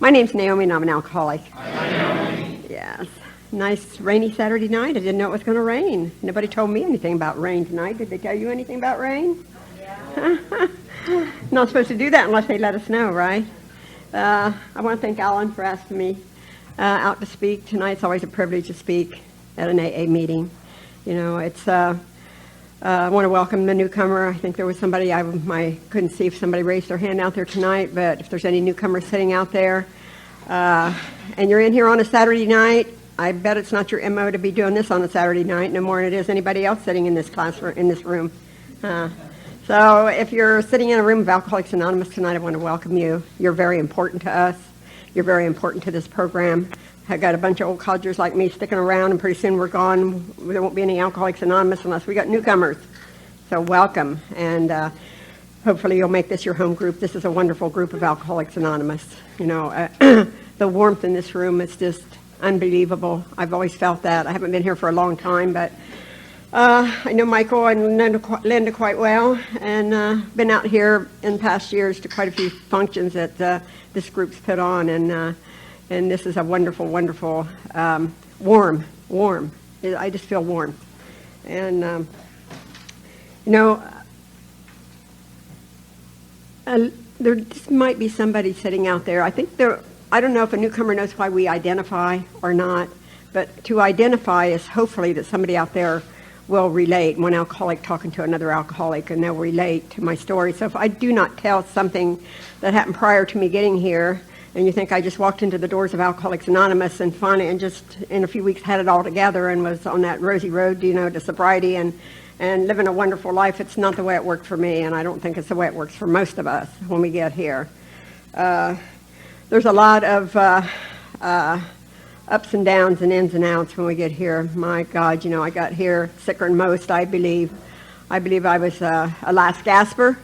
My name's Naomi and I'm an alcoholic. Hi, Naomi. Yes. Nice rainy Saturday night. I didn't know it was going to rain. Nobody told me anything about rain tonight. Did they tell you anything about rain? Yeah. Not supposed to do that unless they let us know, right? I want to thank Alan for asking me out to speak tonight. It's always a privilege to speak at an AA meeting. You know, it's I want to welcome the newcomer. I think there was somebody, I couldn't see if somebody raised their hand out there tonight, but if there's any newcomers sitting out there, and you're in here on a Saturday night, I bet it's not your MO to be doing this on a Saturday night, no more than it is anybody else sitting in this classroom, in this room. So if you're sitting in a room of Alcoholics Anonymous tonight, I want to welcome you. You're very important to us. You're very important to this program. I've got a bunch of old codgers like me sticking around, and pretty soon we're gone. There won't be any Alcoholics Anonymous unless we got newcomers. So welcome, and hopefully you'll make this your home group. This is a wonderful group of Alcoholics Anonymous. You know, the warmth in this room is just unbelievable. I've always felt that. I haven't been here for a long time, but I know Michael and Linda quite well, and been out here in past years to quite a few functions that this group's put on, and this is a wonderful, wonderful, warm. I just feel warm. And, you know, there just might be somebody sitting out there. I don't know if a newcomer knows why we identify or not, but to identify is hopefully that somebody out there will relate, one alcoholic talking to another alcoholic, and they'll relate to my story. So if I do not tell something that happened prior to me getting here, and you think I just walked into the doors of Alcoholics Anonymous and finally, and just in a few weeks had it all together and was on that rosy road, you know, to sobriety and living a wonderful life, it's not the way it worked for me, and I don't think it's the way it works for most of us when we get here. There's a lot of ups and downs and ins and outs when we get here. My God, you know, I got here sicker than most, I believe. I believe I was a last gasper.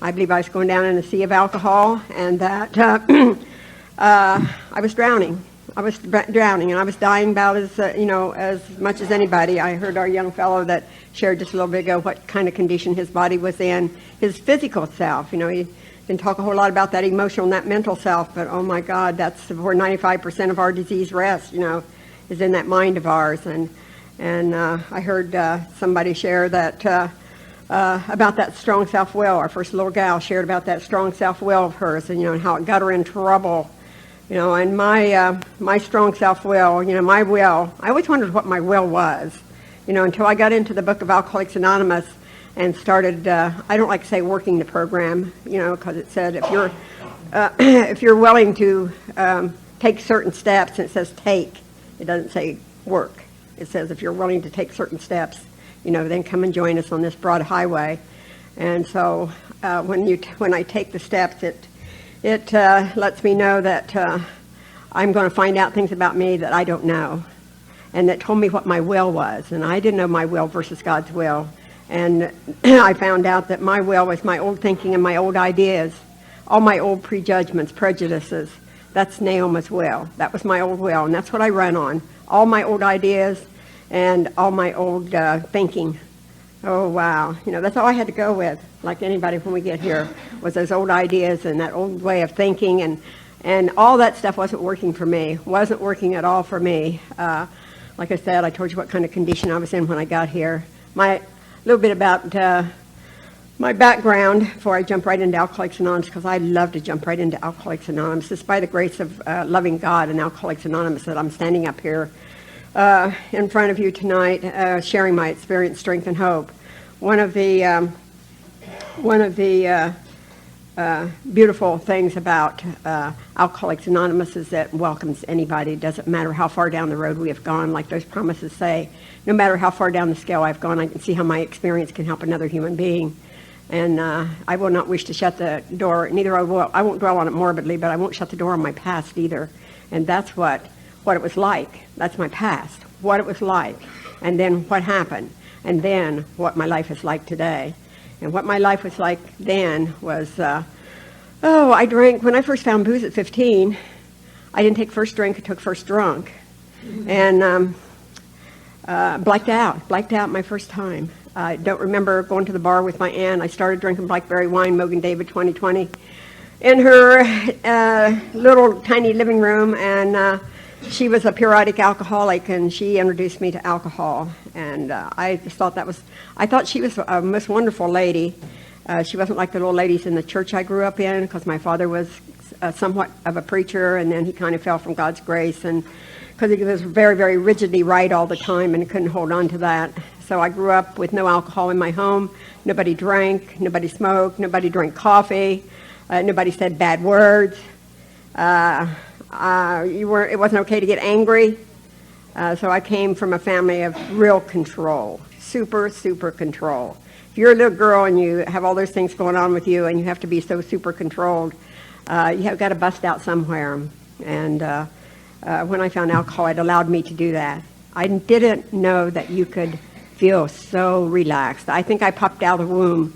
I believe I was going down in a sea of alcohol, and that I was drowning. I was drowning, and I was dying about as much as anybody. I heard our young fellow that shared just a little bit ago what kind of condition his body was in, his physical self. You know, he didn't talk a whole lot about that emotional and that mental self, but oh my God, that's where 95% of our disease rests, you know, is in that mind of ours. And I heard somebody share that about that strong self-will. Our first little gal shared about that strong self-will of hers, and you know, and how it got her in trouble. You know, and my strong self-will, you know, my will, I always wondered what my will was, you know, until I got into the book of Alcoholics Anonymous and started, I don't like to say working the program, you know, because it said if you're willing to take certain steps, and it says take, it doesn't say work. It says if you're willing to take certain steps, you know, then come and join us on this broad highway. And so when I take the steps, it lets me know that I'm going to find out things about me that I don't know, and that told me what my will was, and I didn't know my will versus God's will. And I found out that my will was my old thinking and my old ideas, all my old prejudgments, prejudices. That's Naomi's will. That was my old will, and that's what I run on. All my old ideas and all my old thinking. Oh, wow. You know, that's all I had to go with, like anybody when we get here, was those old ideas and that old way of thinking, and all that stuff wasn't working for me, wasn't working at all for me. Like I said, I told you what kind of condition I was in when I got here. A little bit about my background before I jump right into Alcoholics Anonymous, because I love to jump right into Alcoholics Anonymous. It's by the grace of loving God and Alcoholics Anonymous that I'm standing up here in front of you tonight, sharing my experience, strength, and hope. One of the beautiful things about Alcoholics Anonymous is that it welcomes anybody. It doesn't matter how far down the road we have gone, like those promises say. No matter how far down the scale I've gone, I can see how my experience can help another human being. And I will not wish to shut the door. Neither I won't dwell on it morbidly, but I won't shut the door on my past either. And that's what it was like. That's my past, what it was like, and then what happened, and then what my life is like today. And what my life was like then was, I drank, when I first found booze at 15, I didn't take first drink, I took first drunk. And blacked out my first time. I don't remember going to the bar with my aunt. I started drinking blackberry wine, Mogan David 2020. in her little tiny living room, and she was a periodic alcoholic, and she introduced me to alcohol. And I just thought I thought she was a most wonderful lady. She wasn't like the little ladies in the church I grew up in, because my father was somewhat of a preacher, and then he kind of fell from God's grace, and because he was very, very rigidly right all the time and couldn't hold on to that. So I grew up with no alcohol in my home. Nobody drank, nobody smoked, nobody drank coffee, nobody said bad words. It wasn't okay to get angry. So I came from a family of real control, super, super control. If you're a little girl and you have all those things going on with you and you have to be so super controlled, you have got to bust out somewhere. And when I found alcohol, it allowed me to do that. I didn't know that you could feel so relaxed. I think I popped out of the womb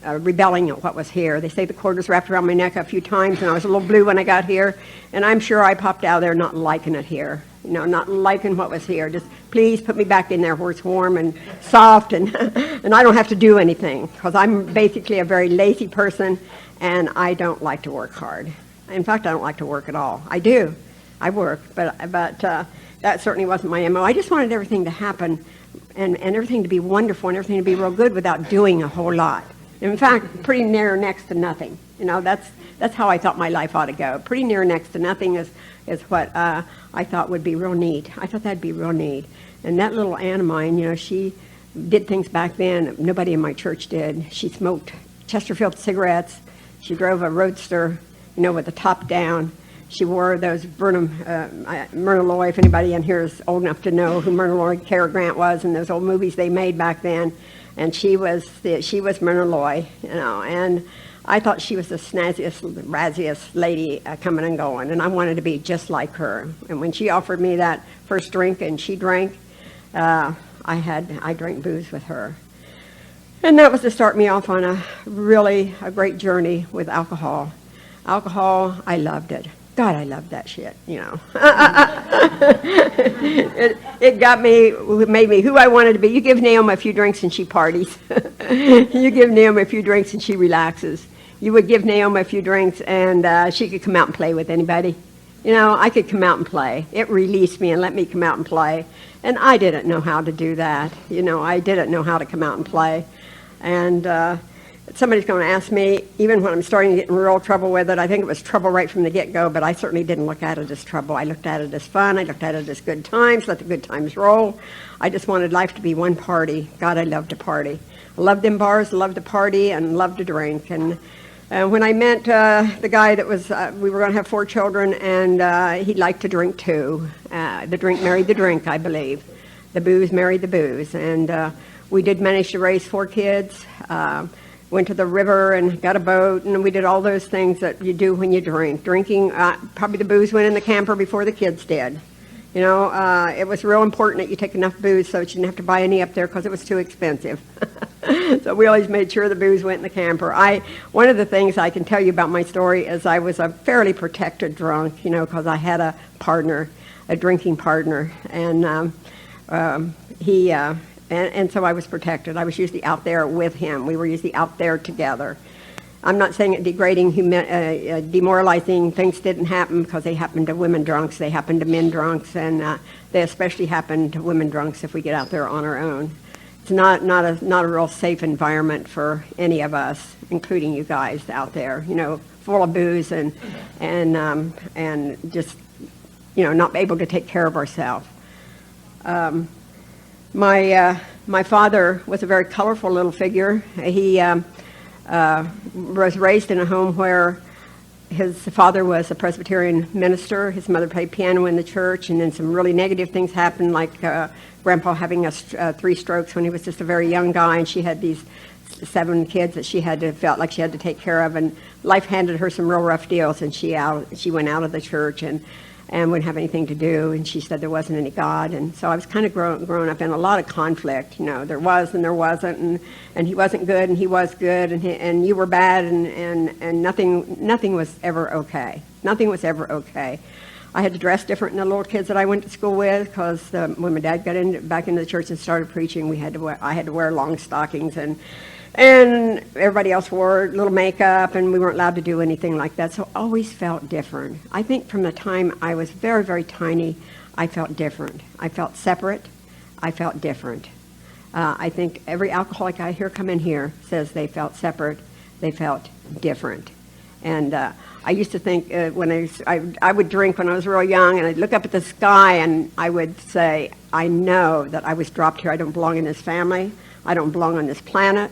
rebelling at what was here. They say the cord was wrapped around my neck a few times, and I was a little blue when I got here, and I'm sure I popped out of there not liking it here. Not liking what was here. Just please put me back in there where it's warm and soft, and and I don't have to do anything, because I'm basically a very lazy person, and I don't like to work hard. In fact, I don't like to work at all. I do. I work, but that certainly wasn't my MO. I just wanted everything to happen and everything to be wonderful and everything to be real good without doing a whole lot. In fact, pretty near next to nothing. That's how I thought my life ought to go. Pretty near next to nothing is what I thought would be real neat. I thought that'd be real neat. And that little Ann of mine, she did things back then nobody in my church did. She smoked Chesterfield cigarettes. She drove a Roadster, with the top down. She wore those Myrna Loy, if anybody in here is old enough to know who Myrna Loy Cary Grant was, and those old movies they made back then. And she was Myrna Loy, and I thought she was the snazziest, razziest lady coming and going, and I wanted to be just like her. And when she offered me that first drink and she drank, I drank booze with her. And that was to start me off on a great journey with alcohol. Alcohol, I loved it. God, I loved that shit, It got me, made me who I wanted to be. You give Naomi a few drinks and she parties. You give Naomi a few drinks and she relaxes. You would give Naomi a few drinks and she could come out and play with anybody. I could come out and play. It released me and let me come out and play. And I didn't know how to do that. I didn't know how to come out and play. And somebody's going to ask me, even when I'm starting to get in real trouble with it, I think it was trouble right from the get-go, but I certainly didn't look at it as trouble. I looked at it as fun. I looked at it as good times, let the good times roll. I just wanted life to be one party. God, I loved to party. I loved them bars, loved to party, and loved to drink. And when I met the guy that was, we were going to have 4 children, and he liked to drink too. The drink married the drink, I believe. The booze married the booze. And we did manage to raise 4 kids. Went to the river and got a boat, and we did all those things that you do when you drink. Drinking, probably the booze went in the camper before the kids did. It was real important that you take enough booze so that you didn't have to buy any up there because it was too expensive. So we always made sure the booze went in the camper. One of the things I can tell you about my story is I was a fairly protected drunk, because I had a partner, a drinking partner, and And so I was protected. I was usually out there with him. We were usually out there together. I'm not saying it degrading, demoralizing things didn't happen, because they happened to women drunks, they happened to men drunks, and they especially happen to women drunks if we get out there on our own. It's not a real safe environment for any of us, including you guys out there, full of booze and just, not able to take care of ourselves. My father was a very colorful little figure. He was raised in a home where his father was a Presbyterian minister. His mother played piano in the church, and then some really negative things happened, like Grandpa having 3 strokes when he was just a very young guy, and she had these 7 kids that she felt like she had to take care of, and life handed her some real rough deals, and she went out of the church and wouldn't have anything to do, and she said there wasn't any God. And so I was kind of grown up in a lot of conflict. There was and there wasn't, and he wasn't good and he was good, and you were bad, and nothing was ever okay. Nothing was ever okay. I had to dress different than the little kids that I went to school with, because when my dad got back into the church and started preaching, I had to wear long stockings, and And everybody else wore little makeup, and we weren't allowed to do anything like that. So I always felt different. I think from the time I was very, very tiny, I felt different. I felt separate. I felt different. I think every alcoholic I hear come in here says they felt separate. They felt different. And I used to think when I would drink when I was real young, and I'd look up at the sky and I would say, I know that I was dropped here. I don't belong in this family. I don't belong on this planet.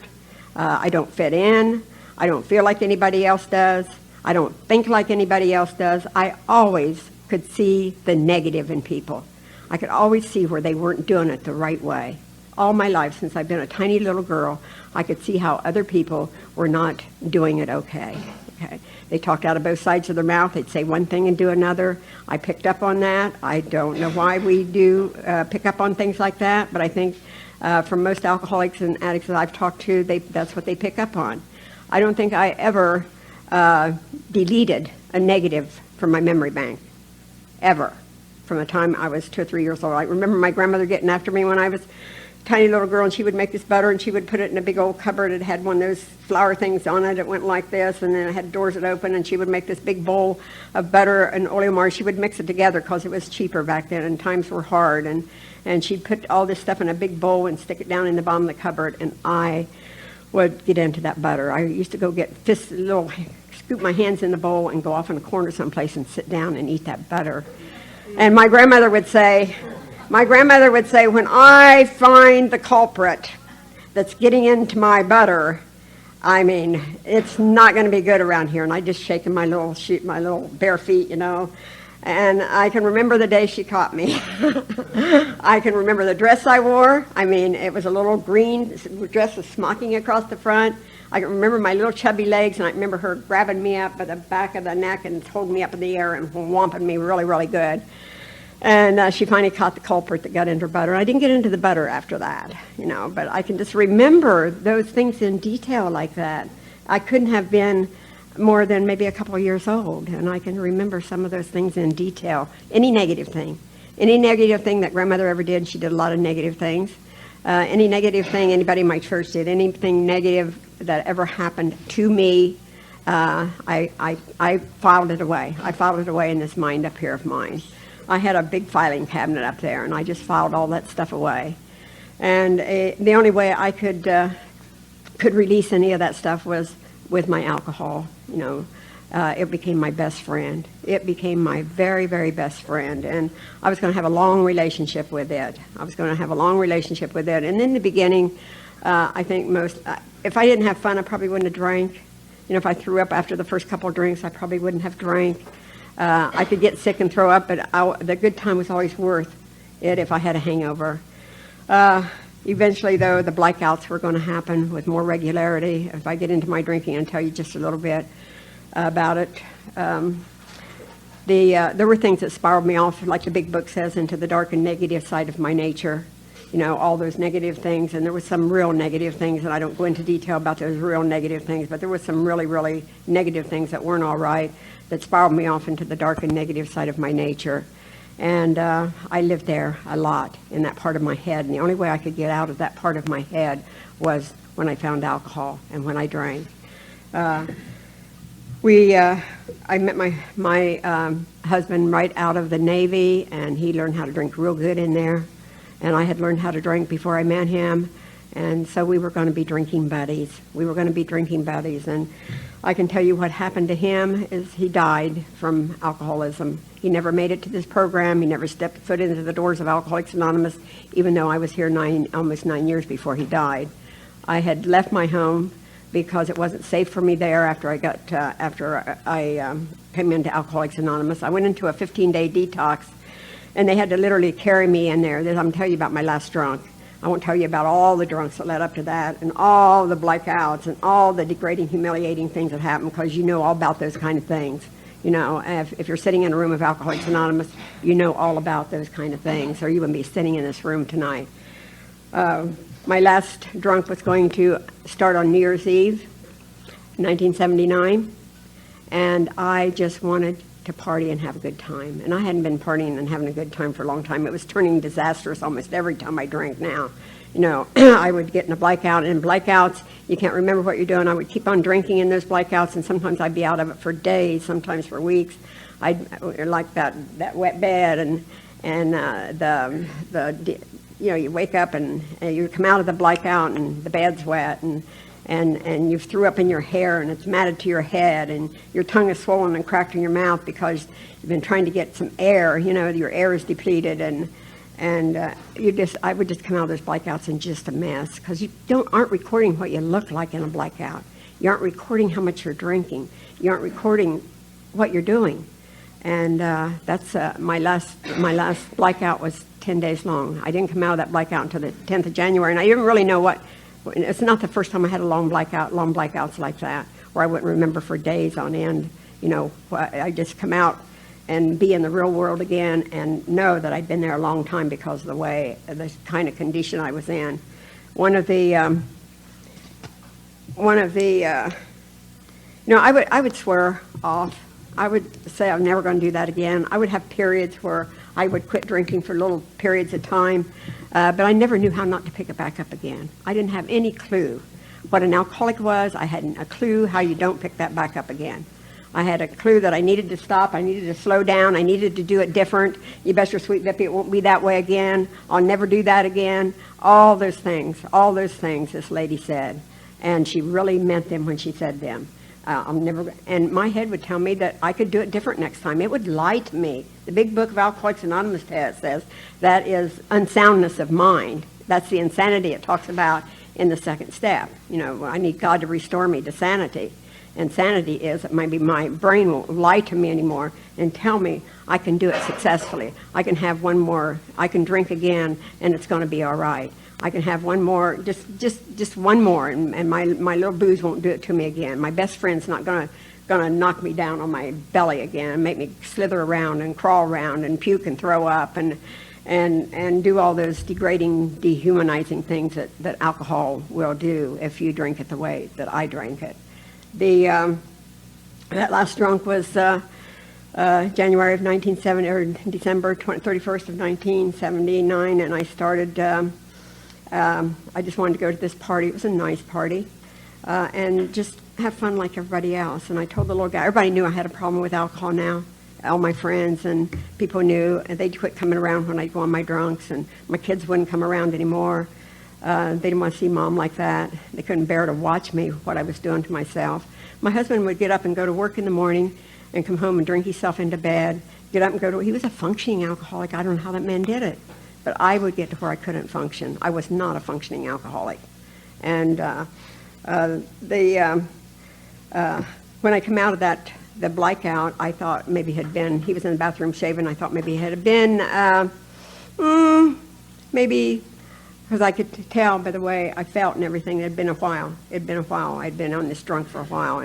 I don't fit in. I don't feel like anybody else does. I don't think like anybody else does. I always could see the negative in people. I could always see where they weren't doing it the right way. All my life, since I've been a tiny little girl, I could see how other people were not doing it okay. They talked out of both sides of their mouth. They'd say one thing and do another. I picked up on that. I don't know why we do pick up on things like that, but I think from most alcoholics and addicts that I've talked to, that's what they pick up on. I don't think I ever deleted a negative from my memory bank, ever, from the time I was 2 or 3 years old. I remember my grandmother getting after me when I was a tiny little girl, and she would make this butter, and she would put it in a big old cupboard. It had one of those flower things on it. It went like this, and then it had doors that open, and she would make this big bowl of butter and oleomar. She would mix it together because it was cheaper back then, and times were hard. And she'd put all this stuff in a big bowl and stick it down in the bottom of the cupboard, and I would get into that butter. I used to go get scoop my hands in the bowl and go off in a corner someplace and sit down and eat that butter. And my grandmother would say, when I find the culprit that's getting into my butter, I mean, it's not going to be good around here. And I just shaking my little bare feet, you know. And I can remember the day she caught me. I can remember the dress I wore. I mean, it was a little green dress with smocking across the front. I can remember my little chubby legs, and I remember her grabbing me up by the back of the neck and holding me up in the air and whomping me really, really good. And she finally caught the culprit that got into her butter. I didn't get into the butter after that, you know, but I can just remember those things in detail like that. I couldn't have been more than maybe a couple of years old, and I can remember some of those things in detail. Any negative thing that grandmother ever did, she did a lot of negative things. Any negative thing anybody in my church did, anything negative that ever happened to me, I filed it away. I filed it away in this mind up here of mine. I had a big filing cabinet up there, and I just filed all that stuff away. And the only way I could release any of that stuff was with my alcohol. You know, it became my best friend. It became my very, very best friend, and I was going to have a long relationship with it. And in the beginning, I think if I didn't have fun, I probably wouldn't have drank. You know, if I threw up after the first couple of drinks, I probably wouldn't have drank. I could get sick and throw up, but the good time was always worth it if I had a hangover. Eventually, though, the blackouts were going to happen with more regularity. If I get into my drinking and tell you just a little bit about it. There were things that spiraled me off, like the big book says, into the dark and negative side of my nature. You know, all those negative things, and there was some real negative things, and I don't go into detail about those real negative things, but there was some really, really negative things that weren't all right that spiraled me off into the dark and negative side of my nature. And I lived there a lot in that part of my head, and the only way I could get out of that part of my head was when I found alcohol and when I drank. I met my husband right out of the Navy, and he learned how to drink real good in there. And I had learned how to drink before I met him, and so we were going to be drinking buddies. And I can tell you what happened to him is he died from alcoholism. He never made it to this program. He never stepped foot into the doors of Alcoholics Anonymous, even though I was here almost 9 years before he died. I had left my home because it wasn't safe for me there after I came into Alcoholics Anonymous. I went into a 15-day detox, and they had to literally carry me in there. I'm going to tell you about my last drunk. I won't tell you about all the drunks that led up to that, and all the blackouts, and all the degrading, humiliating things that happened, because you know all about those kind of things. You know, if you're sitting in a room of Alcoholics Anonymous, you know all about those kind of things, or you wouldn't be sitting in this room tonight. My last drunk was going to start on New Year's Eve, 1979, and I just wanted to party and have a good time. And I hadn't been partying and having a good time for a long time. It was turning disastrous almost every time I drank now. You know, I would get in a blackout, and in blackouts, you can't remember what you're doing. I would keep on drinking in those blackouts, and sometimes I'd be out of it for days, sometimes for weeks. I'd like that wet bed, and you know, you wake up and you come out of the blackout, and the bed's wet, and you threw up in your hair, and it's matted to your head, and your tongue is swollen and cracked in your mouth because you've been trying to get some air. You know, your air is depleted, and I would just come out of those blackouts in just a mess, because you aren't recording what you look like in a blackout. You aren't recording how much you're drinking. You aren't recording what you're doing. And that's my last blackout was 10 days long. I didn't come out of that blackout until the 10th of January, and I didn't really know what. It's not the first time I had a long blackouts like that, where I wouldn't remember for days on end. You know, I just come out and be in the real world again, and know that I'd been there a long time because of the kind of condition I was in. I would swear off. I would say I'm never going to do that again. I would have periods where I would quit drinking for little periods of time, but I never knew how not to pick it back up again. I didn't have any clue what an alcoholic was. I hadn't a clue how you don't pick that back up again. I had a clue that I needed to stop. I needed to slow down. I needed to do it different. You bet your sweet Bippy it won't be that way again. I'll never do that again. All those things, this lady said. And she really meant them when she said them. And my head would tell me that I could do it different next time. It would lie to me. The big book of Alcoholics Anonymous says that is unsoundness of mind. That's the insanity it talks about in the second step. You know, I need God to restore me to sanity. And sanity is that maybe my brain won't lie to me anymore and tell me I can do it successfully. I can have one more. I can drink again, and it's going to be all right. I can have one more, just one more, and my little booze won't do it to me again. My best friend's not going to knock me down on my belly again and make me slither around and crawl around and puke and throw up and do all those degrading, dehumanizing things that alcohol will do if you drink it the way that I drank it. That last drunk was January of 1970, or December 31st of 1979, and I started. I just wanted to go to this party. It was a nice party, and just have fun like everybody else. And I told the little guy. Everybody knew I had a problem with alcohol now. All my friends and people knew, and they'd quit coming around when I'd go on my drunks, and my kids wouldn't come around anymore. They didn't want to see Mom like that. They couldn't bear to watch me, what I was doing to myself. My husband would get up and go to work in the morning and come home and drink himself into bed, get up and go to work. He was a functioning alcoholic. I don't know how that man did it. But I would get to where I couldn't function. I was not a functioning alcoholic. And when I come out of the blackout, I thought maybe he was in the bathroom shaving. I thought maybe it had been, maybe, because I could tell by the way I felt and everything, it had been a while. I'd been on this drunk for a while.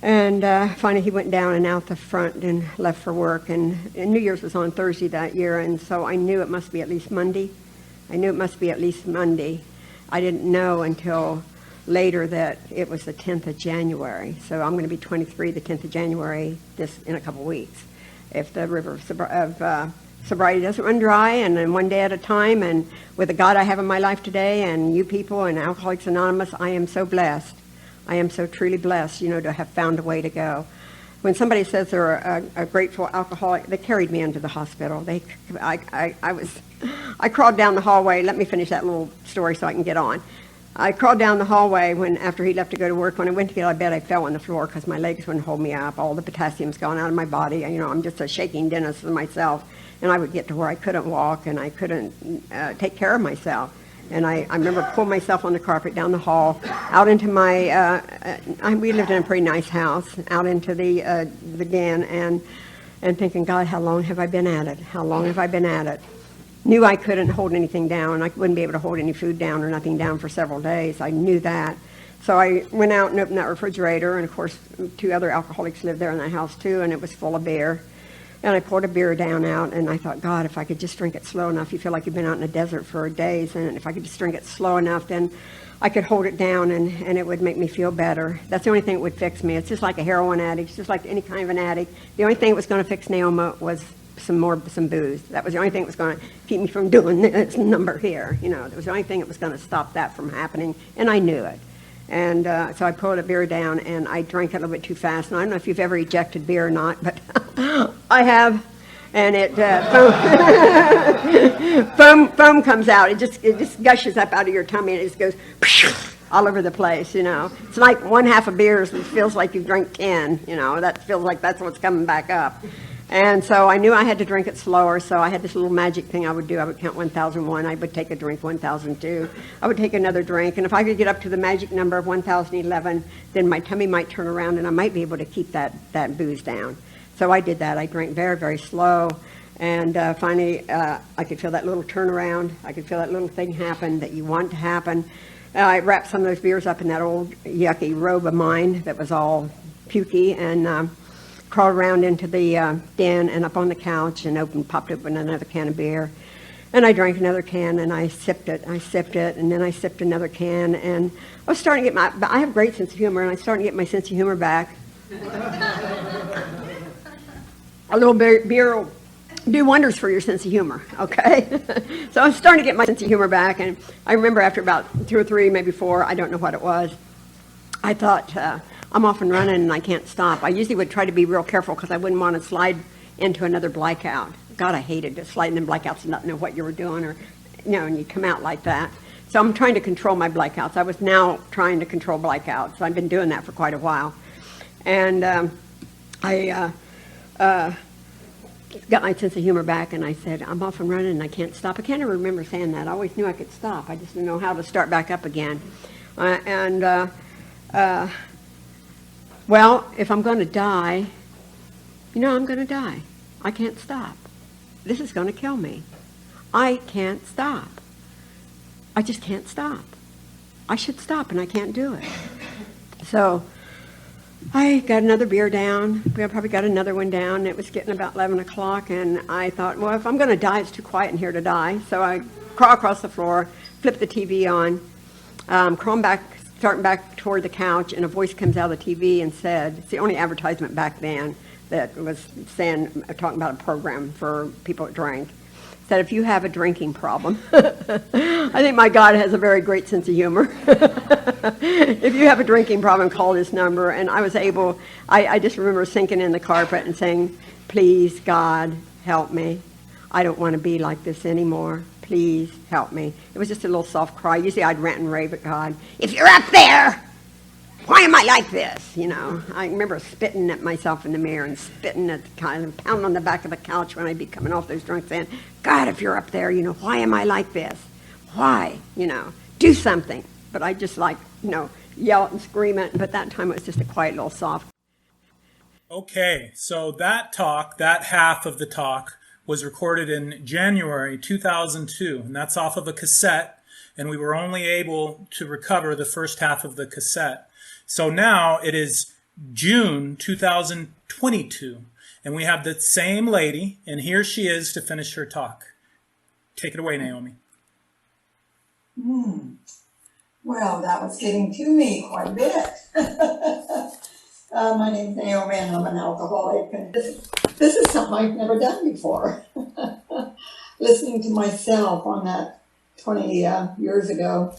And finally he went down and out the front and left for work. And New Year's was on Thursday that year, and so I knew it must be at least Monday. I didn't know until later that it was the 10th of January. So I'm going to be 23 the 10th of January in a couple weeks. If the river of sobriety doesn't run dry, and then one day at a time, and with the God I have in my life today and you people and Alcoholics Anonymous, I am so blessed. I am so truly blessed, to have found a way to go. When somebody says they're a grateful alcoholic, they carried me into the hospital. I crawled down the hallway. Let me finish that little story so I can get on. I crawled down the hallway after he left to go to work. When I went to get out of bed, I fell on the floor because my legs wouldn't hold me up. All the potassium's gone out of my body. I'm just a shaking dentist myself. And I would get to where I couldn't walk and I couldn't take care of myself. And I remember pulling myself on the carpet down the hall, out into we lived in a pretty nice house, out into the den, and thinking, God, how long have I been at it? How long have I been at it? Knew I couldn't hold anything down. I wouldn't be able to hold any food down or nothing down for several days. I knew that. So I went out and opened that refrigerator, and of course 2 other alcoholics lived there in that house too, and it was full of beer. And I poured a beer down out, and I thought, God, if I could just drink it slow enough. You feel like you've been out in the desert for days, and if I could just drink it slow enough, then I could hold it down, and it would make me feel better. That's the only thing that would fix me. It's just like a heroin addict. It's just like any kind of an addict. The only thing that was going to fix Naomi was some booze. That was the only thing that was going to keep me from doing this number here. You know, that was the only thing that was going to stop that from happening, and I knew it. And so I poured a beer down, and I drank it a little bit too fast. And I don't know if you've ever ejected beer or not, but I have. And it foam comes out. It just gushes up out of your tummy, and it just goes all over the place. You know, it's like one half of beers. It feels like you've drank 10. You know, that feels like that's what's coming back up. And so I knew I had to drink it slower, so I had this little magic thing I would do. I would count 1,001. I would take a drink, 1,002. I would take another drink, and if I could get up to the magic number of 1,011, then my tummy might turn around, and I might be able to keep that booze down. So I did that. I drank very, very slow, and finally I could feel that little turnaround. I could feel that little thing happen that you want to happen. I wrapped some of those beers up in that old yucky robe of mine that was all pukey, and crawled around into the den and up on the couch and popped open another can of beer. And I drank another can, and I sipped it, and then I sipped another can, and I was starting to get I have a great sense of humor, and I was starting to get my sense of humor back. A little beer will do wonders for your sense of humor, okay? So I was starting to get my sense of humor back, and I remember after about 2 or 3, maybe 4, I don't know what it was, I thought, I'm off and running and I can't stop. I usually would try to be real careful because I wouldn't want to slide into another blackout. God, I hated just sliding in blackouts and not know what you were doing, or, you know, and you come out like that. So I'm trying to control my blackouts. I was now trying to control blackouts. I've been doing that for quite a while. And I got my sense of humor back, and I said, I'm off and running and I can't stop. I can't ever remember saying that. I always knew I could stop. I just didn't know how to start back up again. Well, if I'm going to die, you know, I'm going to die. I can't stop. This is going to kill me. I can't stop. I just can't stop. I should stop, and I can't do it. So I got another beer down. I probably got another one down. It was getting about 11 o'clock, and I thought, well, if I'm going to die, it's too quiet in here to die. So I crawl across the floor, flip the TV on, crawl back, starting back toward the couch, and a voice comes out of the TV and said, it's the only advertisement back then that was talking about a program for people that drank, said, if you have a drinking problem, I think my God has a very great sense of humor. If you have a drinking problem, call this number. And I was able, I just remember sinking in the carpet and saying, please, God, help me. I don't want to be like this anymore. Please help me. It was just a little soft cry. Usually I'd rant and rave at God. If you're up there, why am I like this? You know, I remember spitting at myself in the mirror and spitting at kind of pounding on the back of the couch when I'd be coming off those drunk saying, God, if you're up there, you know, why am I like this? Why? You know, do something. But I just yell it and scream it. But that time it was just a quiet little soft. Okay, so that half of the talk was recorded in January 2002, and that's off of a cassette, and we were only able to recover the first half of the cassette. So now it is June 2022, and we have the same lady, and here she is to finish her talk. Take it away, Naomi. Well, that was getting to me quite a bit. My name's Naomi, and I'm an alcoholic, and this is something I've never done before. Listening to myself on that 20 years ago.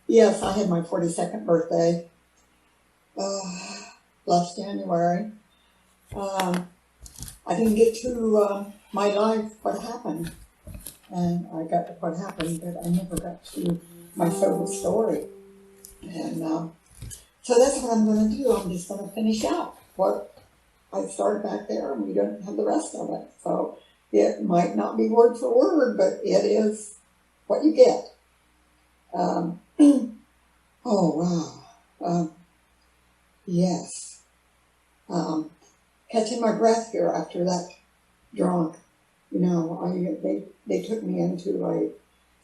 Yes, I had my 42nd birthday last January. I didn't get to my life, what happened. And I got to what happened, but I never got to my total story. And so that's what I'm going to do. I'm just going to finish out what I started back there, and we don't have the rest of it. So it might not be word for word, but it is what you get. Oh, wow. Yes. Catching my breath here after that drunk. You know, they took me into a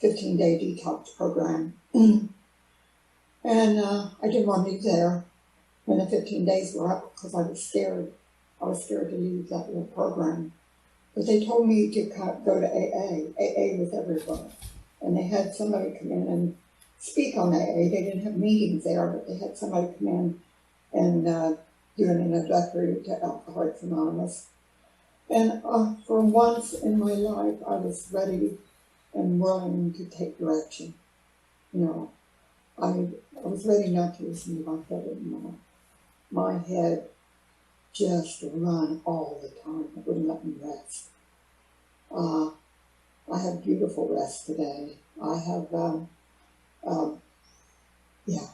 15-day detox program. And I didn't want to be there when the 15 days were up because I was scared. I was scared to leave that little program. But they told me to go to AA. AA was everywhere. And they had somebody come in and speak on AA. They didn't have meetings there, but they had somebody come in and do an introductory to Alcoholics Anonymous. And for once in my life, I was ready and willing to take direction. You know, I was ready not to listen to my head anymore. My head just run all the time. It wouldn't let me rest. I have beautiful rest today. I have, yeah.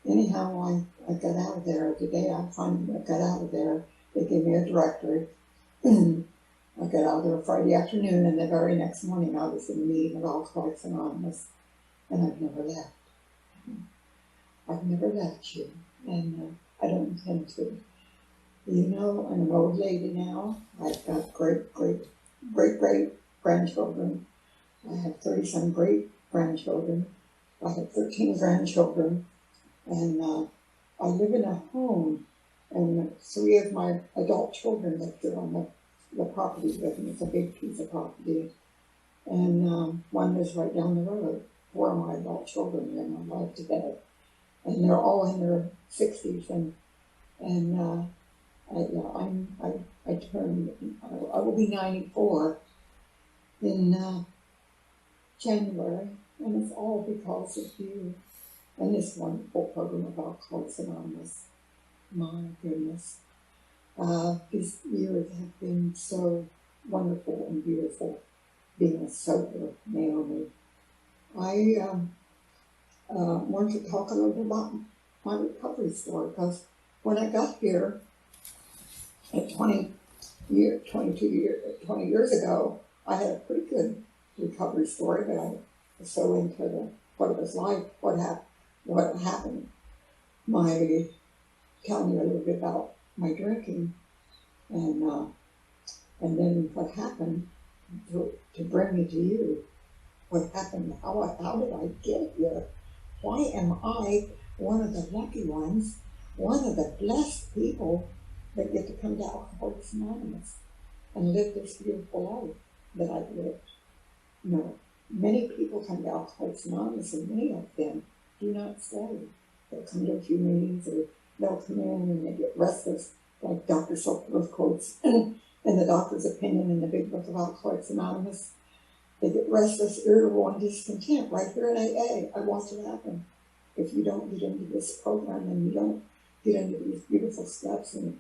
Anyhow, I got out of there. The day I finally got out of there, they gave me a directory. I got out of there Friday afternoon, and the very next morning I was in a meeting with Alcoholics Anonymous, and I've never left. I've never left you, and I don't intend to. You know, I'm an old lady now. I've got great grandchildren. I have 30-some great grandchildren. I have 13 grandchildren, and I live in a home, and 3 of my adult children live there on the property with me. It's a big piece of property, and 1 lives right down the road. 4 of my adult children are in my life today, and they're all in their 60s, and I will be 94 in January, and it's all because of you and this wonderful program of Alcoholics Anonymous. My goodness. These years have been so wonderful and beautiful, being a sober Naomi. I want to talk a little bit about my recovery story, because when I got here at 20 years ago, I had a pretty good recovery story, but I was so into what it was like, what happened. Telling you a little bit about my drinking, and then what happened to bring me to you. What happened? How did I get here? Why am I one of the lucky ones, one of the blessed people that get to come to Alcoholics Anonymous and live this beautiful life that I've lived? You know, many people come to Alcoholics Anonymous, and many of them do not stay. They'll come to a few meetings, or they'll come in and they get restless, like Dr. Silkworth quotes in the doctor's opinion in the big book of Alcoholics Anonymous. They get restless, irritable, and discontent right here in AA. I watch it happen. If you don't get into this program and you don't get into these beautiful steps, and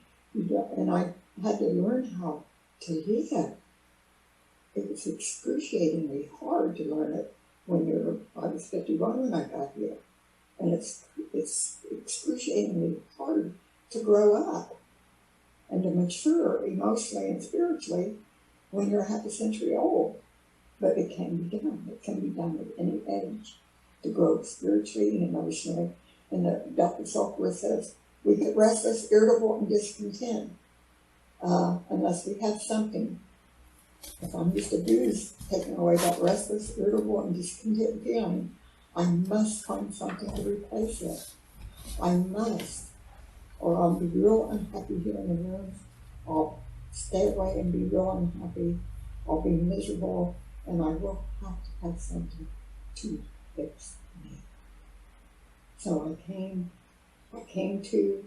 I had to learn how to live. It was excruciatingly hard to learn it I was 51 when I got here. And it's excruciatingly hard to grow up and to mature emotionally and spiritually when you're half a century old. But it can be done. It can be done at any age to grow spiritually and emotionally. And Dr. Silkworth says we get restless, irritable, and discontent unless we have something. If I'm used to booze taking away that restless, irritable, and discontent feeling, I must find something to replace it. I must, or I'll be real unhappy here in the room. I'll stay away and be real unhappy. I'll be miserable, and I will have to have something to fix me. So I came to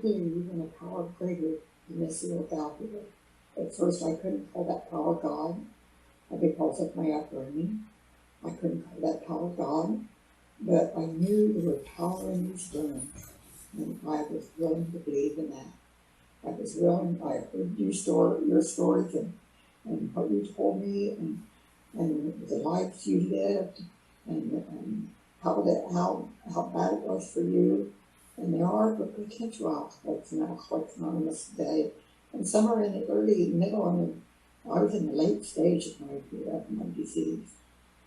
believe in a power greater than this little gal here. At first, I couldn't call that power God because of my upbringing. I couldn't call that power God, but I knew there was power in these rooms, and I was willing to believe in that. I was willing. I heard your stories and what you told me, and the lives you lived, and how bad it was for you. And there are potential alcoholics and Alcoholics Anonymous today, and some are in the early, middle, and I was in the late stage of my disease.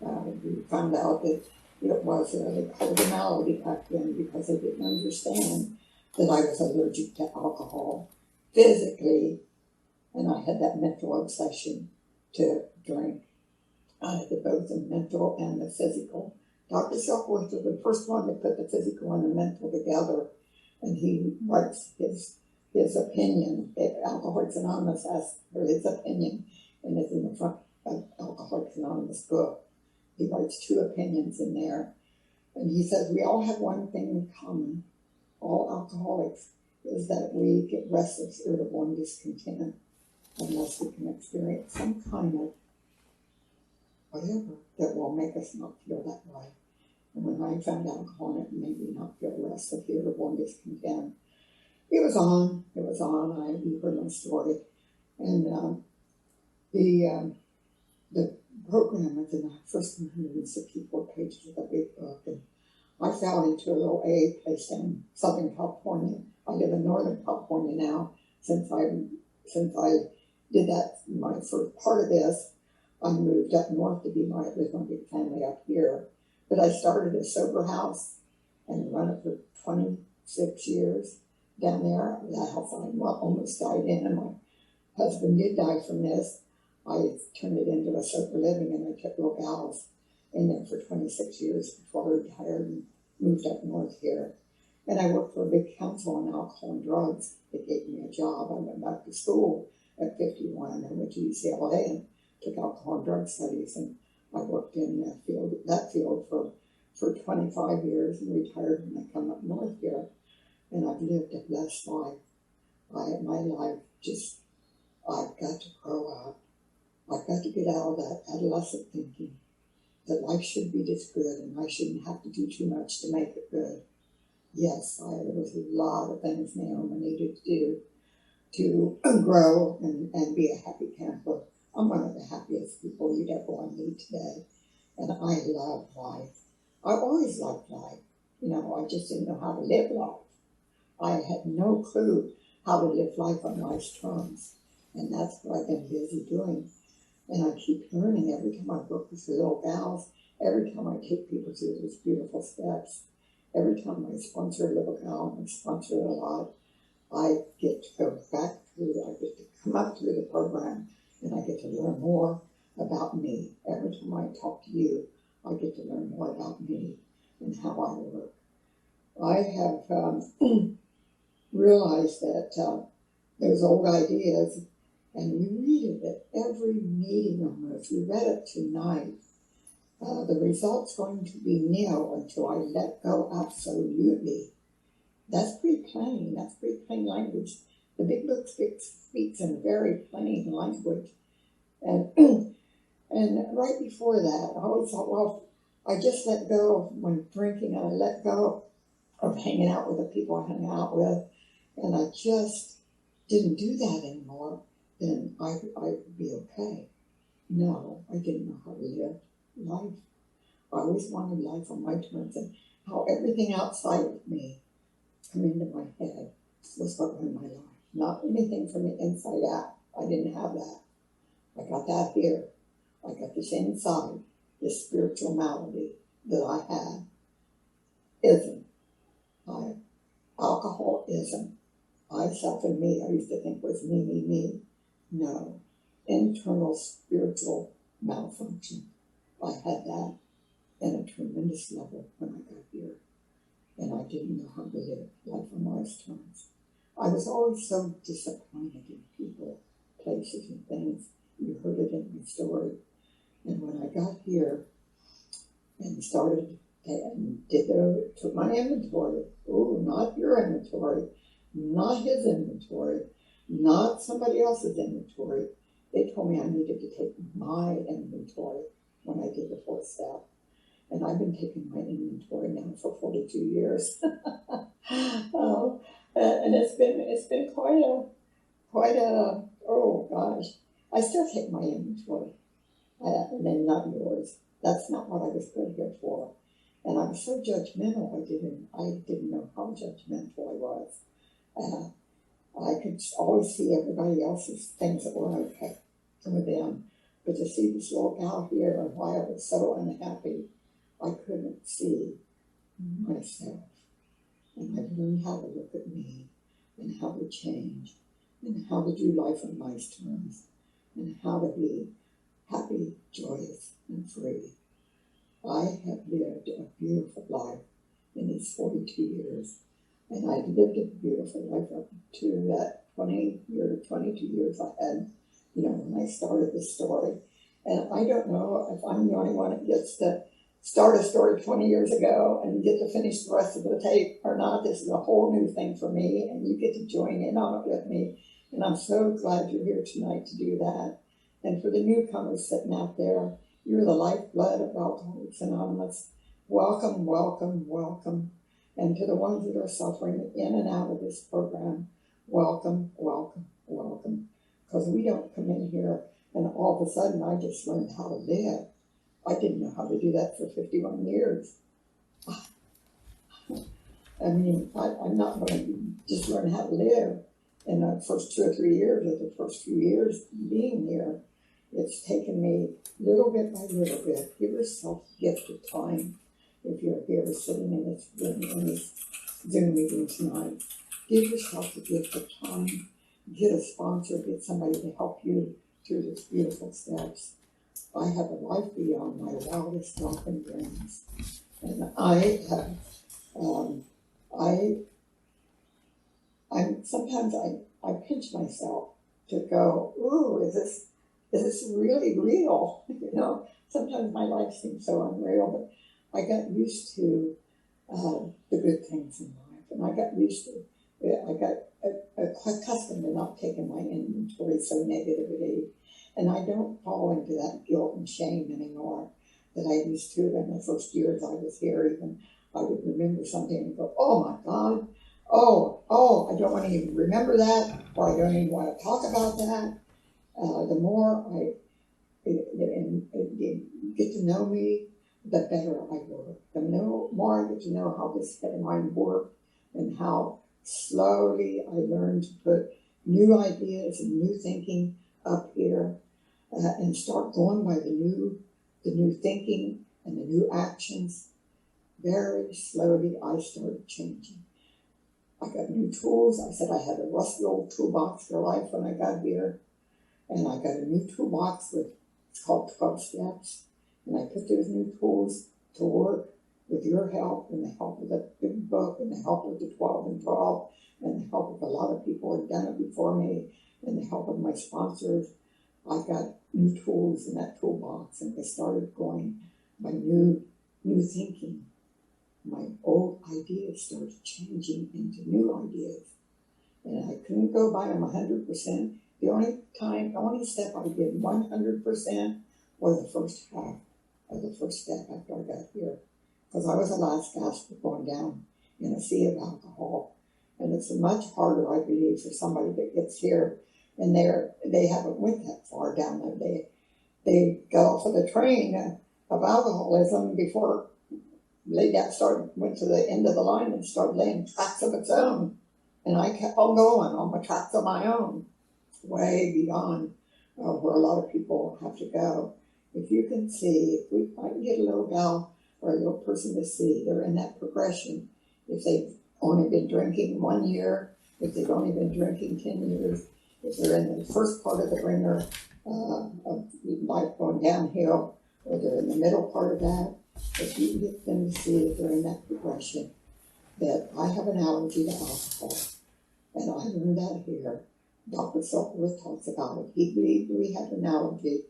We found out that it was, they called it a malady back then because they didn't understand that I was allergic to alcohol physically, and I had that mental obsession to drink. I had both the mental and the physical. Dr. Silkworth was the first one to put the physical and the mental together, and he writes his his opinion. Alcoholics Anonymous asked for his opinion, and it's in the front of Alcoholics Anonymous book. He writes 2 opinions in there, and he says we all have one thing in common, all alcoholics, is that we get restless, irritable, and discontent unless we can experience some kind of whatever that will make us not feel that way. And when I found alcohol, it made me not feel restless, irritable, and discontent. It was on. You heard my story. And the program is in the first 164 pages of the big book. And I fell into a little AA place in Southern California. I live in Northern California now. Since I did that, my first part of this, I moved up north to be with my big family up here. But I started a sober house and run it for 26 years down there. That house I almost died in, and my husband did die from this. I turned it into a sober living, and I took little gals in there for 26 years before I retired and moved up north here. And I worked for a big council on alcohol and drugs. It gave me a job. I went back to school at 51. I went to UCLA and took alcohol and drug studies, and I worked in that field for 25 years and retired when I come up north here. And I've lived a blessed life. My life just, I've got to grow up. I've got to get out of that adolescent thinking that life should be this good and I shouldn't have to do too much to make it good. Yes, there was a lot of things Naomi needed to do to grow and be a happy camper. I'm one of the happiest people you'd ever want to meet today. And I love life. I always loved life. I just didn't know how to live life. I had no clue how to live life on life's terms. And that's what I've been busy doing. And I keep learning every time I work with the little gals, every time I take people through those beautiful steps, every time I sponsor a little gal, and I sponsor it a lot, I get to go back through, I get to come up through the program, and I get to learn more about me. Every time I talk to you, I get to learn more about me and how I work. I have realized that those old ideas, and we read it at every meeting almost. We read it tonight. The result's going to be nil until I let go absolutely. That's pretty plain. That's pretty plain language. The big book speaks in very plain language. And and right before that, I always thought, well, I just let go of when drinking, and I let go of hanging out with the people I hung out with, and I just didn't do that anymore, then I'd be okay. No, I didn't know how to live life. I always wanted life on my terms, and how everything outside of me come into my head was what ran my life. Not anything from the inside out. I didn't have that. I got that here. I got this inside, this spiritual malady that I had. Alcoholism. Self and me, I used to think was me. No. Internal spiritual malfunction. I had that at a tremendous level when I got here. And I didn't know how to live life on life's terms. I was always so disappointed in people, places, and things. You heard it in my story. And when I got here and started and took my inventory, not your inventory, not his inventory, not somebody else's inventory. They told me I needed to take my inventory when I did the 4th step. And I've been taking my inventory now for 42 years. And it's been quite a, oh gosh. I still take my inventory, and then not yours. That's not what I was put here for. And I was so judgmental, I didn't know how judgmental I was. I could always see everybody else's things that were okay with them. But to see this little gal here and why I was so unhappy, I couldn't see myself. And I learned how to look at me and how to change and how to do life on my terms and how to be happy, joyous, and free. I have lived a beautiful life in these 42 years. And I lived a beautiful life up to that 22 years I had, when I started this story. And I don't know if I'm the only one that gets to start a story 20 years ago and get to finish the rest of the tape or not. This is a whole new thing for me, and you get to join in on it with me. And I'm so glad you're here tonight to do that. And for the newcomers sitting out there, you're the lifeblood of Alcoholics Anonymous. Welcome, welcome, welcome. And to the ones that are suffering in and out of this program, welcome, welcome, welcome. Because we don't come in here and all of a sudden I just learned how to live. I didn't know how to do that for 51 years. I mean, I'm not going to just learn how to live in the first 2 or 3 years, or the first few years being here. It's taken me little bit by little bit. Give yourself a gift of time. If you're here sitting in this room, in this Zoom meeting tonight, give yourself a gift of time. Get a sponsor, get somebody to help you through these beautiful steps. I have a life beyond my wildest drunken dreams. And I have, sometimes I pinch myself to go, ooh, is this really real? Sometimes my life seems so unreal, but I got used to the good things in life, and I got used to it. I got accustomed to not taking my inventory so negatively, and I don't fall into that guilt and shame anymore that I used to in the first years I was here. Even I would remember something and go, oh my God, oh, I don't want to even remember that, or I don't even want to talk about that. The more you get to know me, the better I work. The more I get to know how this head of mine works and how slowly I learned to put new ideas and new thinking up here and start going by the new thinking and the new actions. Very slowly I started changing. I got new tools. I said I had a rusty old toolbox for life when I got here. And I got a new toolbox it's called 12 Steps. And I put those new tools to work with your help and the help of the big book and the help of the 12 and 12 and the help of a lot of people who had done it before me and the help of my sponsors. I got new tools in that toolbox, and I started going by new thinking. My old ideas started changing into new ideas. And I couldn't go by them 100%. The only step I did 100% was the first half of the first step after I got here. Because I was the last gasper going down in a sea of alcohol. And it's much harder, I believe, for somebody that gets here and they haven't went that far down there. They got off of the train of alcoholism before they went to the end of the line and started laying tracks of its own. And I kept on going on my tracks of my own, way beyond where a lot of people have to go. If you can see, if I can get a little gal or a little person to see, they're in that progression. If they've only been drinking 1 year, if they've only been drinking 10 years, if they're in the first part of the ringer of life going downhill, or they're in the middle part of that, if you can get them to see that they're in that progression, that I have an allergy to alcohol, and I learned that here. Dr. Silkworth talks about it. He believed we had an allergy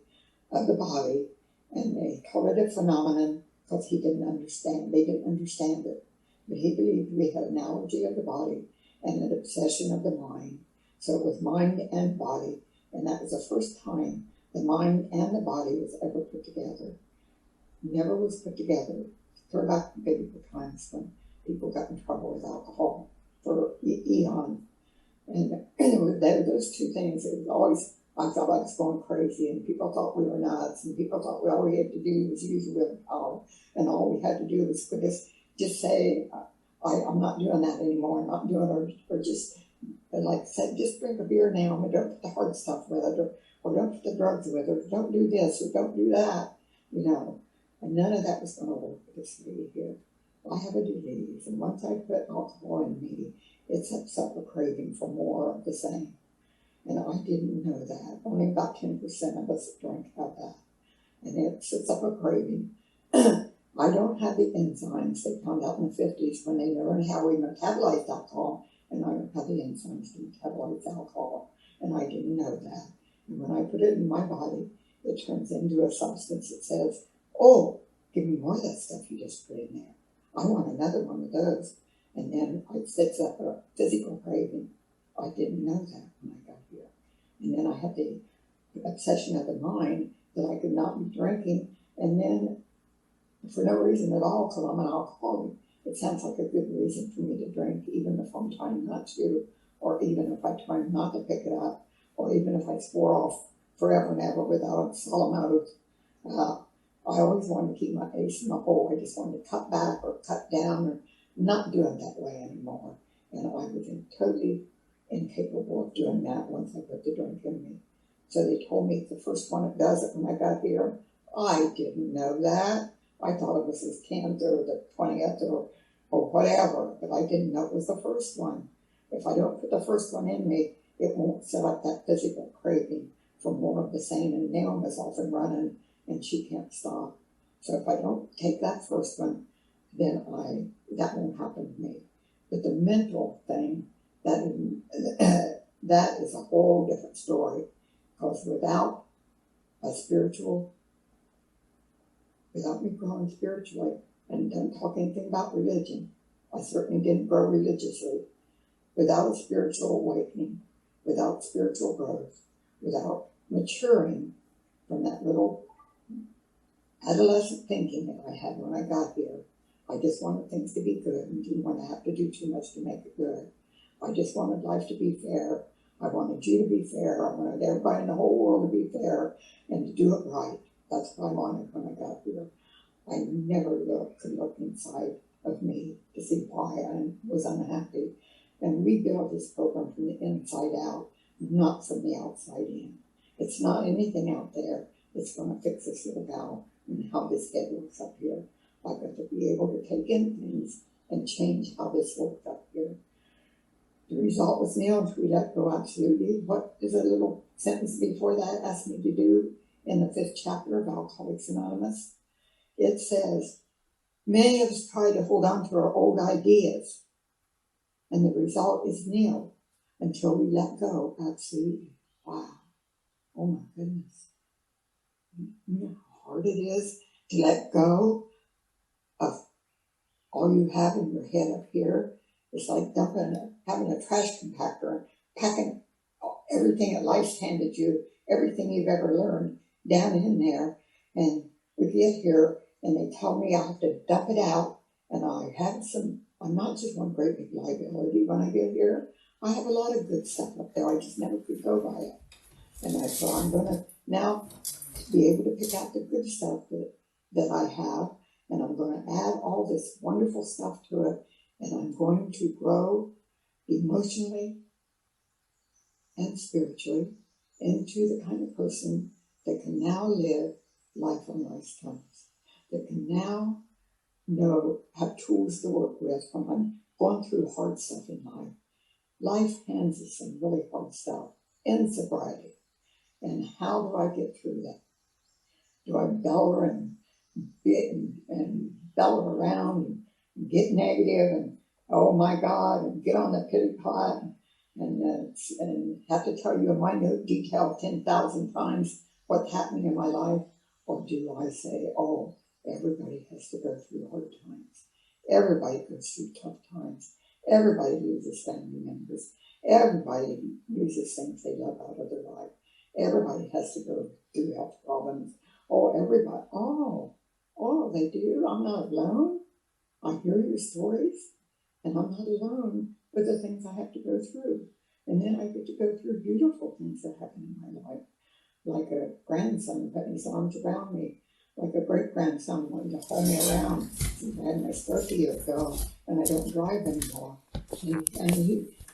of the body, and they called it a phenomenon because he didn't understand. They didn't understand it. But he believed we had an allergy of the body and an obsession of the mind. So it was mind and body, and that was the first time the mind and the body was ever put together. Never was put together. Turn back to biblical times when people got in trouble with alcohol for eons. And those two things, it was always, I thought I was going crazy, and people thought we were nuts, and people thought all we had to do was use willpower, and all we had to do was just say, I'm not doing that anymore, I'm not doing it, or just, like I said, just drink a beer now, and don't put the hard stuff with it, or don't put the drugs with it, or don't do this, or don't do that, and none of that was going to work with this lady here. I have a disease, and once I put alcohol in me, it sets up a craving for more of the same. And I didn't know that. Only about 10% of us drink have that. And it sets up a craving. I don't have the enzymes they found out in the 50s when they learned how we metabolize alcohol, and I don't have the enzymes to metabolize alcohol, and I didn't know that. And when I put it in my body, it turns into a substance that says, oh, give me more of that stuff you just put in there. I want another one of those. And then it sets up a physical craving. I didn't know that when I got here. And then I had the obsession of the mind that I could not be drinking. And then, for no reason at all, because I'm an alcoholic, it sounds like a good reason for me to drink, even if I'm trying not to, or even if I try not to pick it up, or even if I swore off forever and ever without a solemn oath. I always wanted to keep my ace in the hole. I just wanted to cut back or cut down or not do it that way anymore. And I was totally incapable of doing that once I put the drink in me. So they told me the first one that does it when I got here. I didn't know that. I thought it was this 10th or the 20th or whatever, but I didn't know it was the first one. If I don't put the first one in me, it won't set up that physical craving for more of the same. And Naomi's off and running, and she can't stop. So if I don't take that first one, then that won't happen to me. But the mental thing, that is a whole different story. Because without me growing spiritually, and don't talk anything about religion, I certainly didn't grow religiously. Without a spiritual awakening, without spiritual growth, without maturing from that little adolescent thinking that I had when I got here, I just wanted things to be good and didn't want to have to do too much to make it good. I just wanted life to be fair. I wanted you to be fair. I wanted everybody in the whole world to be fair and to do it right. That's what I wanted when I got here. I never could look inside of me to see why I was unhappy. And we build this program from the inside out, not from the outside in. It's not anything out there that's going to fix this little gal and how this head works up here. I've got to be able to take in things and change how this works up here. The result was nailed. We let go absolutely. What does a little sentence before that ask me to do in the 5th chapter of Alcoholics Anonymous? It says, many of us try to hold on to our old ideas, and the result is nil until we let go absolutely. Wow. Oh my goodness. You know how hard it is to let go of all you have in your head up here. It's like having a trash compactor and packing everything that life's handed you, everything you've ever learned down in there. And we get here and they tell me I have to dump it out. And I'm not just one great big liability when I get here. I have a lot of good stuff up there. I just never could go by it. And so I'm going to now be able to pick out the good stuff that I have. And I'm going to add all this wonderful stuff to it. And I'm going to grow emotionally and spiritually into the kind of person that can now live life on life's terms, that can now have tools to work with when I'm going through hard stuff in life. Life hands us some really hard stuff in sobriety. And how do I get through that? Do I bellow and bellow around and get negative and oh my God and get on the pity pot and have to tell you in minute detail 10,000 times what's happening in my life? Or do I say, oh, everybody has to go through hard times. Everybody goes through tough times. Everybody loses family members. Everybody loses things they love out of their life. Everybody has to go through health problems. Oh, everybody. Oh, they do? I'm not alone? I hear your stories, and I'm not alone with the things I have to go through. And then I get to go through beautiful things that happen in my life, like a grandson putting his arms around me, like a great-grandson wanting to hold me around. I had my stroke a year ago, and I don't drive anymore.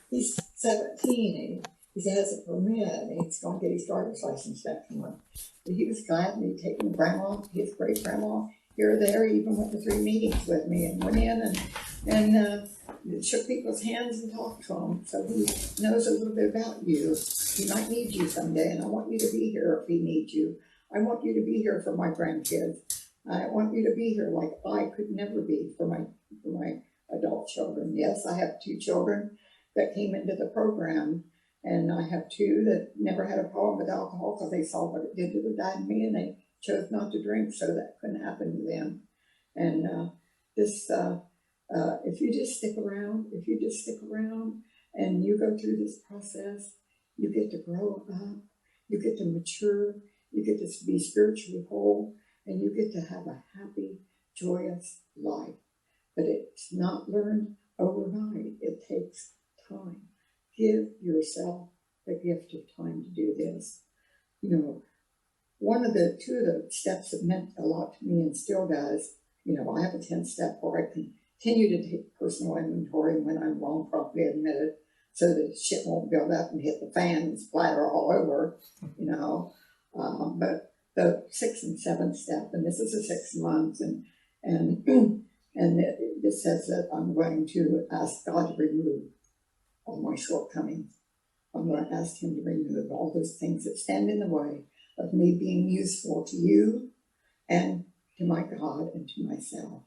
He's 17, and he has a permit, and he's going to get his driver's license next month. But he was glad to be taking grandma, his great-grandma, here or there. He even went to 3 meetings with me and went in and shook people's hands and talked to them. So he knows a little bit about you. He might need you someday, and I want you to be here if he needs you. I want you to be here for my grandkids. I want you to be here like I could never be for my adult children. Yes, I have 2 children that came into the program, and I have 2 that never had a problem with alcohol because they saw what it did to their dad and me, and they chose not to drink, so that couldn't happen to them. And if you just stick around, and you go through this process, you get to grow up, you get to mature, you get to be spiritually whole, and you get to have a happy, joyous life. But it's not learned overnight. It takes time. Give yourself the gift of time to do this. You know, 2 of the steps that meant a lot to me and still does, I have a 10th step where I continue to take personal inventory, and when I'm wrong, promptly admit it, so that shit won't build up and hit the fan and splatter all over, but the 6th and 7th step, and this is the 6 months, and it says that I'm going to ask God to remove all my shortcomings. I'm going to ask him to remove all those things that stand in the way of me being useful to you and to my God and to myself,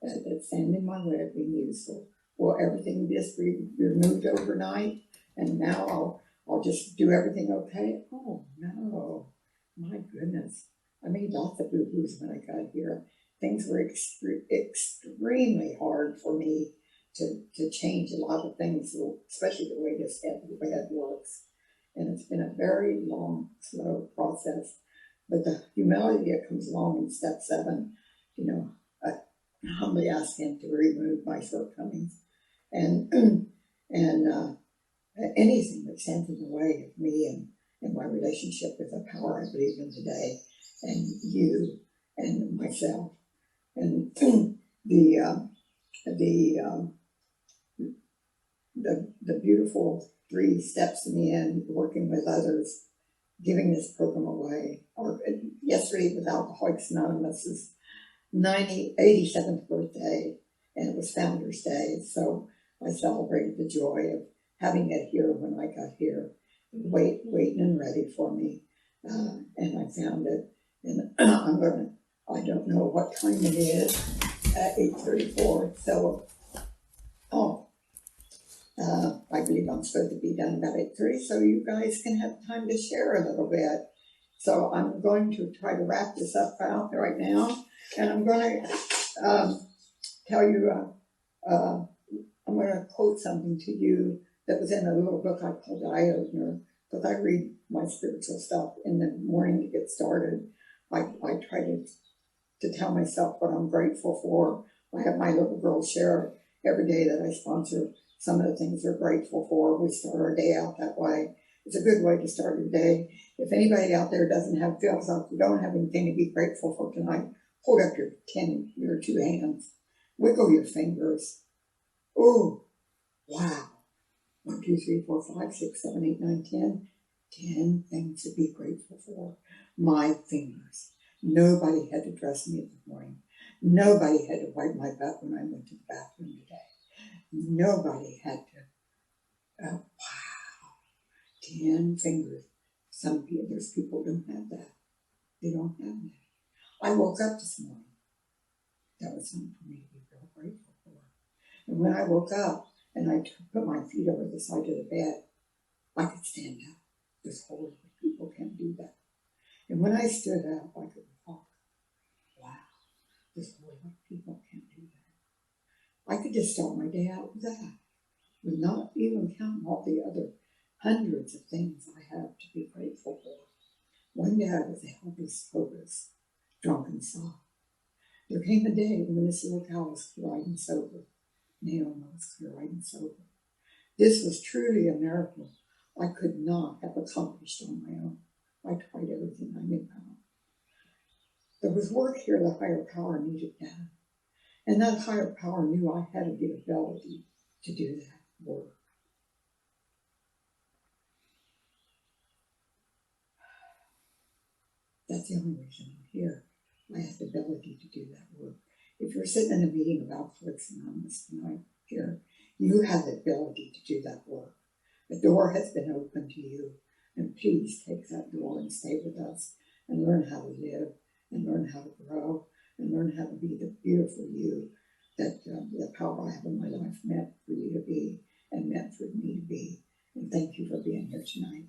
that stand in my way of being useful. Will everything just be removed overnight, and now I'll just do everything okay? Oh no, my goodness. I made lots of boo-boos when I got here. Things were extremely hard for me to change a lot of things, especially the way this head works. And it's been a very long, slow process. But the humility that comes along in step 7, I humbly ask him to remove my shortcomings and anything that stands in the way of me and my relationship with the power I believe in today, and you and myself. And the beautiful 3 steps in the end, working with others, giving this program away. Yesterday with Alcoholics Anonymous' 87th birthday, and it was Founders Day, so I celebrated the joy of having it here when I got here, waiting and ready for me, and I found it, and I don't know what time it is, at 8:34, so, I believe I'm supposed to be done about 8:30, so you guys can have time to share a little bit. So I'm going to try to wrap this up out right now, and I'm going to tell you, I'm going to quote something to you that was in a little book I called Eye Opener, because I read my spiritual stuff in the morning to get started. I try to tell myself what I'm grateful for. I have my little girl share every day that I sponsor some of the things they're grateful for. We start our day out that way. It's a good way to start your day. If anybody out there feels like you don't have anything to be grateful for tonight, hold up your 2 hands. Wiggle your fingers. Oh, wow. 1, 2, 3, 4, 5, 6, 7, 8, 9, 10. 10 things to be grateful for. My fingers. Nobody had to dress me this morning. Nobody had to wipe my butt when I went to the bathroom today. Nobody had to, wow, 10 fingers. There's people who don't have that. They don't have that. I woke up this morning. That was something for me to be real grateful for. And when I woke up and I put my feet over the side of the bed, I could stand up. This whole people can't do that. And when I stood up, I could walk. Wow, this whole people can't do that. I could just start my day out with that, with not even counting all the other hundreds of things I have to be grateful for. One day I was a hocus-pocus, drunk and soft. There came a day when this little cow was clear-eyed and sober. Naomi was clear-eyed and sober. This was truly a miracle I could not have accomplished on my own. I tried everything I knew how. There was work here the higher power needed done. And that higher power knew I had the ability to do that work. That's the only reason I'm here. I have the ability to do that work. If you're sitting in a meeting of Alcoholics Anonymous tonight here, you have the ability to do that work. The door has been opened to you, and please take that door and stay with us and learn how to live and learn how to grow and learn how to be the beautiful you that the power I have in my life meant for you to be and meant for me to be. And thank you for being here tonight.